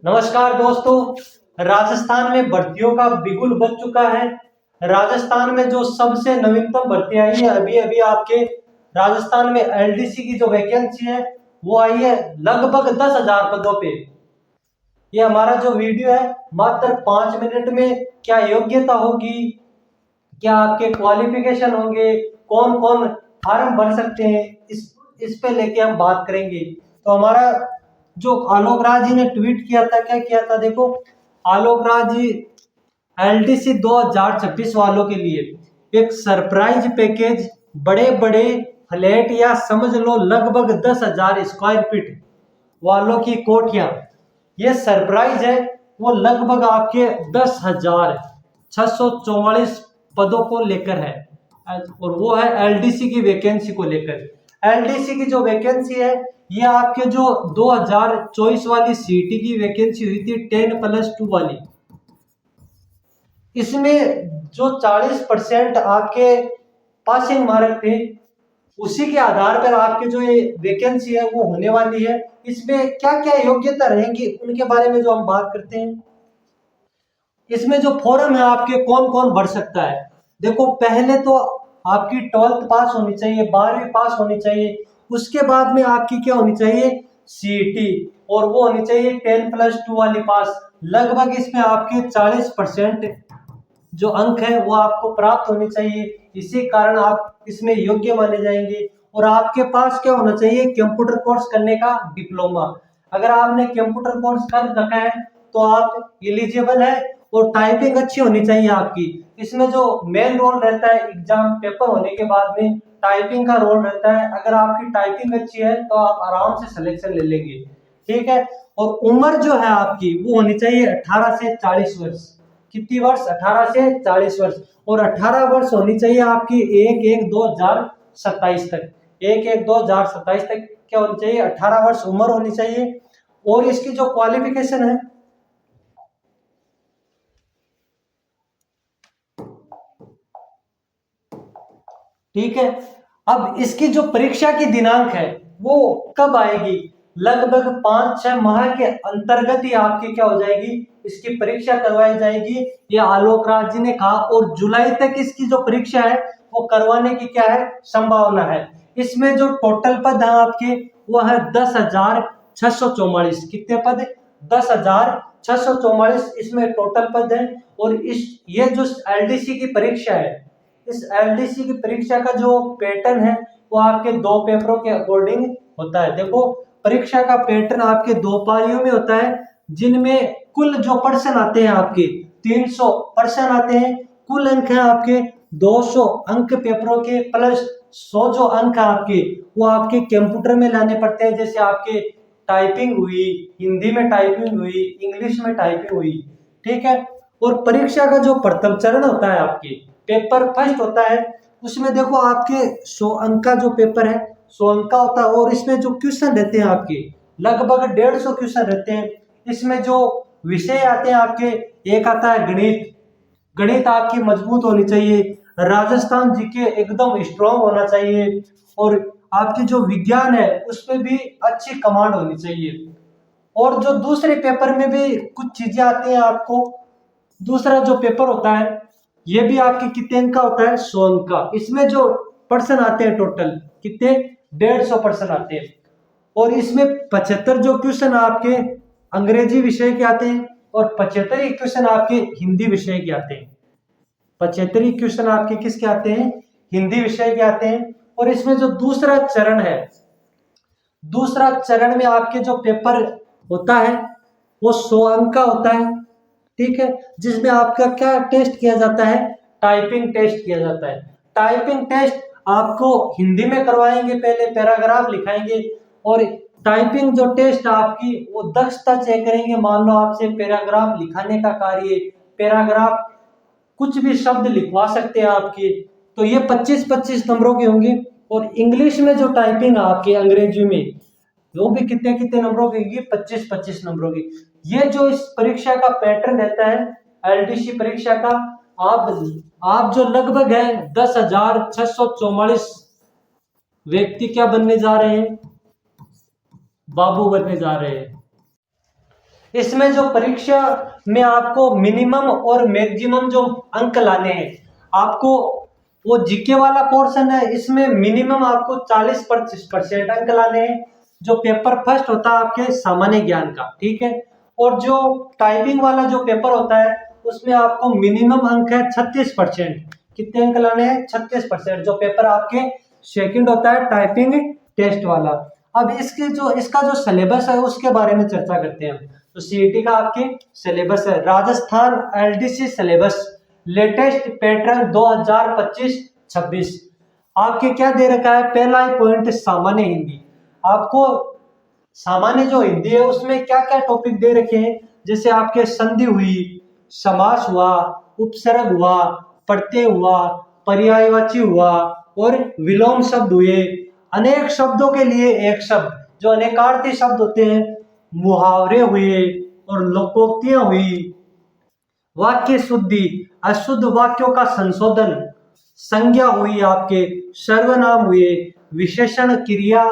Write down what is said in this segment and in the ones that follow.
नमस्कार दोस्तों। राजस्थान में भर्तियों का बिगुल बज चुका है। राजस्थान में जो सबसे नवीनतम भर्ती आई है अभी अभी आपके राजस्थान में एलडीसी की जो वैकेंसी है वो आई है लगभग 10,000 पदों पे। ये हमारा जो वीडियो है मात्र 5 मिनट में क्या योग्यता होगी, क्या आपके क्वालिफिकेशन होंगे, कौन कौन फॉर्म भर सकते हैं, इस पे लेके हम बात करेंगे। तो हमारा जो आलोक राज जी ने ट्वीट किया था, क्या किया था देखो। आलोक राज जी एलडीसी 2026 वालों के लिए एक सरप्राइज पैकेज, बड़े बड़े फ्लैट या समझ लो लगभग 10,000 स्क्वायर फीट वालों की कोठियां, ये सरप्राइज है। वो लगभग आपके 10,644 पदों को लेकर है और वो है एलडीसी की वैकेंसी को लेकर। एलडीसी की जो वैकेंसी है ये आपके जो 2024 वाली सीटी की वैकेंसी हुई थी 10+2 वाली, इसमें जो 40% आपके पासिंग मार्क थे उसी के आधार पर आपके जो ये वैकेंसी है वो होने वाली है। इसमें क्या क्या योग्यता रहेंगी उनके बारे में जो हम बात करते हैं। इसमें जो फॉर्म है आपके कौन कौन भर सकता है, देखो पहले तो आपकी 12th पास होनी चाहिए, 12वीं पास होनी चाहिए। उसके बाद में आपकी क्या होनी चाहिए, सीईटी, और वो होनी चाहिए 10+2 वाली पास। लगभग इसमें आपके 40% जो अंक है वो आपको प्राप्त होने चाहिए, इसी कारण आप इसमें योग्य माने जाएंगे। और आपके पास क्या होना चाहिए, कंप्यूटर कोर्स करने का डिप्लोमा। अगर आपने कंप्यूटर कोर्स कर रखा है तो आप एलिजिबल है। और टाइपिंग अच्छी होनी चाहिए आपकी। इसमें जो मेन रोल रहता है एग्जाम पेपर होने के बाद में टाइपिंग का रोल रहता है। अगर आपकी टाइपिंग अच्छी है तो आप आराम से सिलेक्शन ले लेंगे, ठीक है। और उम्र जो है आपकी वो होनी चाहिए 18 से 40 वर्ष। कितनी वर्ष, 18 से 40 वर्ष। और 18 वर्ष होनी चाहिए आपकी 1/1/2027 तक। 1/1/2027 तक क्या होनी चाहिए, 18 वर्ष उम्र होनी चाहिए। और इसकी जो क्वालिफिकेशन है, ठीक है। अब इसकी जो परीक्षा की दिनांक है वो कब आएगी, लगभग 5-6 माह के अंतर्गत ही आपकी क्या हो जाएगी, इसकी परीक्षा करवाई जाएगी, ये आलोक राज जी ने कहा। और जुलाई तक इसकी जो परीक्षा है वो करवाने की क्या है, संभावना है। इसमें जो टोटल पद है आपके वो है 10,644। कितने पद, 10,644 इसमें टोटल पद है। और इस ये जो एलडीसी की परीक्षा है, इस एलडीसी की परीक्षा का जो पैटर्न है वो आपके 2 पेपरों के अकॉर्डिंग होता है। देखो परीक्षा का पैटर्न आपके 2 पारियों में होता है, जिनमें कुल जो पर्सन आते हैं आपके 300 पर्सन आते हैं। कुल अंक है आपके 200 अंक पेपरों के, प्लस 100 जो अंक है आपके वो आपके कंप्यूटर में लाने पड़ते हैं। जैसे आपके टाइपिंग हुई, हिंदी में टाइपिंग हुई, इंग्लिश में टाइपिंग हुई, ठीक है। और परीक्षा का जो प्रथम चरण होता है आपके पेपर फर्स्ट होता है, उसमें देखो आपके 100 अंक का जो पेपर है 100 अंक का होता है। और इसमें जो क्वेश्चन रहते हैं आपके लगभग 150 क्वेश्चन रहते हैं। इसमें जो विषय आते हैं आपके, एक आता है गणित। गणित आपकी मजबूत होनी चाहिए। राजस्थान जीके एकदम स्ट्रांग होना चाहिए। और आपकी जो विज्ञान है उसमें भी अच्छी कमांड होनी चाहिए। और जो दूसरे पेपर में भी कुछ चीजें आती हैं आपको। दूसरा जो पेपर होता है ये भी आपके कितने अंक का होता है, 100 अंक का। इसमें जो पर्सन आते हैं टोटल कितने, 150 पर्सन आते हैं। और इसमें 75 जो क्वेश्चन आपके अंग्रेजी विषय के आते हैं और 75 ही क्वेश्चन आपके हिंदी विषय के आते हैं। 75 ही क्वेश्चन आपके किसके आते हैं, हिंदी विषय के आते हैं। और इसमें जो दूसरा चरण है, दूसरा चरण में आपके जो पेपर होता है वो 100 अंक का होता है, ठीक है। जिसमें आपका क्या टेस्ट किया जाता है, टाइपिंग टेस्ट किया जाता है। टाइपिंग टेस्ट आपको हिंदी में करवाएंगे, पहले पैराग्राफ लिखाएंगे। और टाइपिंग जो टेस्ट आपकी वो दक्षता चेक करेंगे। मान लो आपसे पैराग्राफ लिखाने का कार्य, पैराग्राफ कुछ भी शब्द लिखवा सकते हैं आपके, तो ये 25-25 नंबरों के होंगे। और इंग्लिश में जो टाइपिंग आपके अंग्रेजी में वो भी कितने कितने नंबरों की, 25-25 नंबरों की। ये जो इस परीक्षा का पैटर्न रहता है एलडीसी परीक्षा का, आप जो लगभग है 10,644 व्यक्ति क्या बनने जा रहे हैं, बाबू बनने जा रहे हैं। इसमें जो परीक्षा में आपको मिनिमम और मैक्सिमम जो अंक लाने हैं, आपको वो जीके वाला पोर्शन है, इसमें मिनिमम आपको 40% अंक लाने हैं, जो पेपर फर्स्ट होता है आपके सामान्य ज्ञान का, ठीक है। और जो टाइपिंग वाला जो पेपर होता है उसमें आपको मिनिमम अंक है 36%। कितने अंक लाने हैं? 36%, जो पेपर आपके सेकंड होता है टाइपिंग टेस्ट वाला। अब इसका जो सिलेबस है उसके बारे में चर्चा करते हैं। तो सीईटी का आपके सिलेबस है Rajasthan LDC syllabus latest pattern 2025-26। आपके क्या दे रखा है? पहला ही पॉइंट सामान्य हिंदी। आपको सामान्य जो हिंदी है उसमें क्या क्या टॉपिक दे रखे हैं, जैसे आपके संधि हुई, समास हुआ, उपसर्ग हुआ, प्रत्यय हुआ, पर्यायवाची हुआ और विलोम शब्द हुए, अनेक शब्दों के लिए एक शब्द, जो अनेकार्थी शब्द होते हैं, मुहावरे हुए और लोकोक्तियां हुई, वाक्य शुद्धि, अशुद्ध वाक्यों का संशोधन, संज्ञा हुई, आपके सर्वनाम हुए, विशेषण, क्रिया,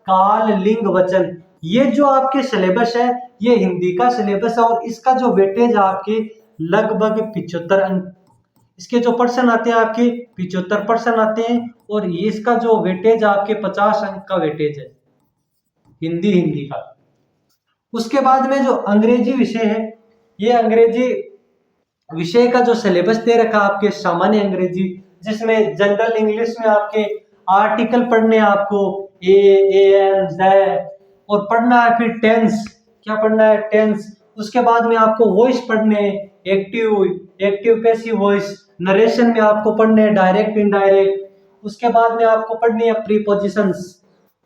काल, लिंग, वचन। ये जो आपके सिलेबस है ये हिंदी का सिलेबस है और इसका जो वेटेज आपके लगभग 75 अंक, इसके जो पर्सन आते हैं आपके 75% आते हैं और ये इसका जो वेटेज आपके 50 अंक का वेटेज है हिंदी का। उसके बाद में जो अंग्रेजी विषय है, ये अंग्रेजी विषय का जो सिलेबस दे रखा आपके सामान्य अंग्रेजी, जिसमें जनरल इंग्लिश में आपके आर्टिकल पढ़ने आपको ए, एन, द, और पढ़ना है फिर टेंस, क्या पढ़ना है? टेंस। उसके बाद में आपको वॉइस पढ़ने, एक्टिव पैसिव वॉइस, नरेशन में आपको पढ़ने डायरेक्ट इनडायरेक्ट। उसके बाद में आपको पढ़नी है प्रीपोजिशंस,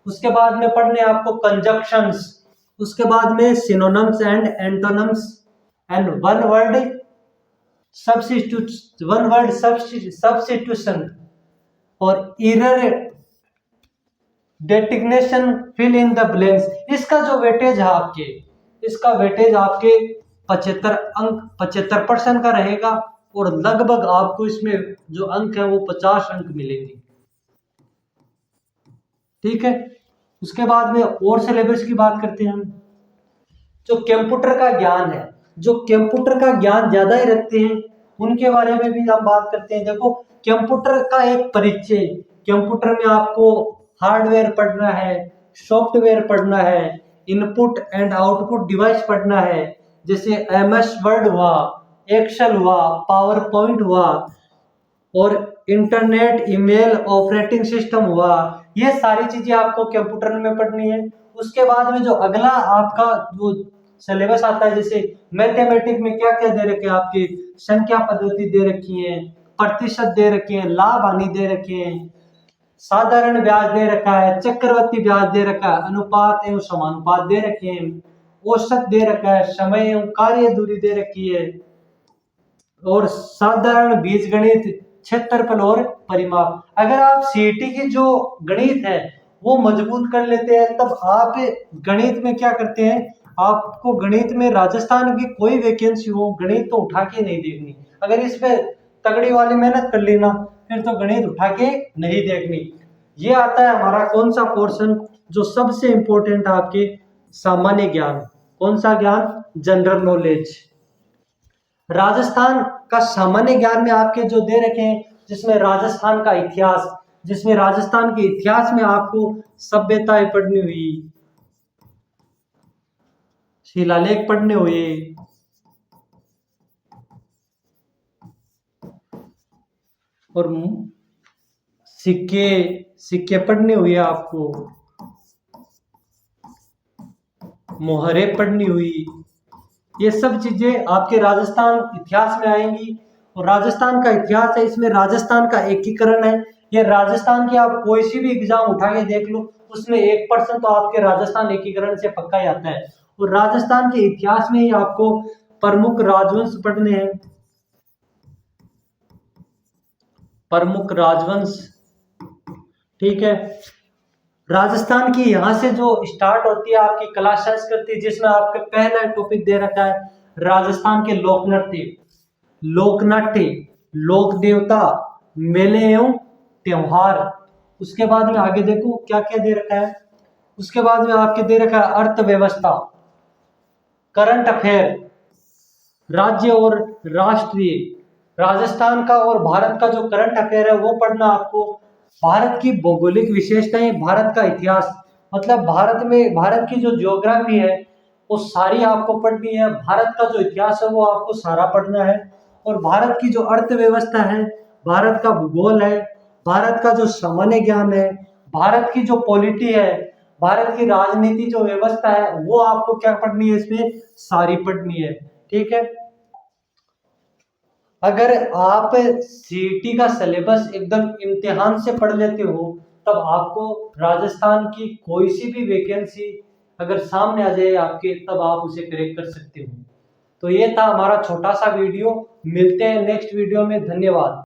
उसके बाद में पढ़ने आपको कंजक्शंस, उसके बाद में synonyms and antonyms and one word substitution और error detection, fill in the blanks. इसका जो वेटेज है आपके, इसका वेटेज आपके 75% का रहेगा और लगभग आपको इसमें जो अंक है वो 50 अंक मिलेंगे, ठीक है। उसके बाद में और सिलेबस की बात करते हैं हम। जो कंप्यूटर का ज्ञान है, जो कंप्यूटर का ज्ञान ज्यादा ही रखते हैं उनके बारे में भी हम बात करते हैं। देखो कंप्यूटर का एक परिचय, कंप्यूटर में आपको हार्डवेयर पढ़ना है, सॉफ्टवेयर पढ़ना है, इनपुट एंड आउटपुट डिवाइस पढ़ना है, जैसे एमएस वर्ड हुआ, एक्सेल हुआ, पावर पॉइंट हुआ और इंटरनेट, ईमेल, ऑपरेटिंग सिस्टम हुआ। ये सारी चीजें आपको कंप्यूटर में पढ़नी है। उसके बाद में जो अगला आपका जो सिलेबस आता है, जैसे मैथमेटिक्स में क्या क्या दे रखे हैं आपके, संख्या पद्धति दे रखी है, प्रतिशत दे रखे हैं, लाभ हानि दे रखे हैं, साधारण ब्याज दे रखा है, चक्रवर्ती ब्याज दे रखा है, अनुपात एवं समानुपात दे रखे हैं, औसत दे रखा है, समय एवं कार्य दूरी दे रखी है और साधारण बीजगणित, क्षेत्रफल और परिमाप। अगर आप सीईटी की जो गणित है वो मजबूत कर लेते हैं तब आप गणित में क्या करते हैं, आपको गणित में राजस्थान की कोई वैकेंसी हो गणित तो उठा के नहीं देखनी। अगर इस पे तगड़ी वाली मेहनत कर लेना फिर तो गणित उठा के नहीं देखनी। ये आता है हमारा कौन सा पोर्शन, जो सबसे इंपॉर्टेंट आपके सामान्य ज्ञान। कौन सा ज्ञान? General knowledge. राजस्थान का सामान्य ज्ञान में आपके जो दे रखे हैं, जिसमें राजस्थान का इतिहास, जिसमें राजस्थान के इतिहास में आपको सभ्यताएं पढ़नी हुई, शिलालेख पढ़ने हुए, और सिक्के पढ़ने हुए, आपको मोहरे पढ़नी हुई। ये सब चीजें आपके राजस्थान इतिहास में आएंगी। और राजस्थान का इतिहास है, इसमें राजस्थान का एकीकरण है। ये राजस्थान की आप कोई सी भी एग्जाम उठा के देख लो उसमें 1% तो आपके राजस्थान एकीकरण से पक्का ही आता है। और राजस्थान के इतिहास में ही आपको प्रमुख राजवंश पढ़ने हैं, प्रमुख राजवंश, ठीक है। राजस्थान की यहाँ से जो स्टार्ट होती है आपकी कला संस्कृति, जिसमें आपके पहला टॉपिक दे रखा है राजस्थान के लोकनाट्य, लोक देवता, मेले एवं त्योहार। उसके बाद में आगे देखो क्या क्या दे रखा है। उसके बाद में आपके दे रखा है अर्थव्यवस्था, करंट अफेयर, राज्य और राष्ट्रीय, राजस्थान का और भारत का जो करंट अफेयर है वो पढ़ना आपको। भारत की भौगोलिक विशेषताएं, भारत का इतिहास, मतलब भारत की जो ज्योग्राफी है वो सारी आपको पढ़नी है। भारत का जो इतिहास है वो आपको सारा पढ़ना है। और भारत की जो अर्थव्यवस्था है, भारत का भूगोल है, भारत का जो सामान्य ज्ञान है, भारत की जो पॉलिटी है, भारत की राजनीति जो व्यवस्था है वो आपको क्या पढ़नी है, इसमें सारी पढ़नी है। ठीक है। अगर आप सीईटी का सिलेबस एकदम इम्तिहान से पढ़ लेते हो, तब आपको राजस्थान की कोई सी भी वैकेंसी अगर सामने आ जाए आपके, तब आप उसे क्रैक कर सकते हो। तो ये था हमारा छोटा सा वीडियो। मिलते हैं नेक्स्ट वीडियो में। धन्यवाद।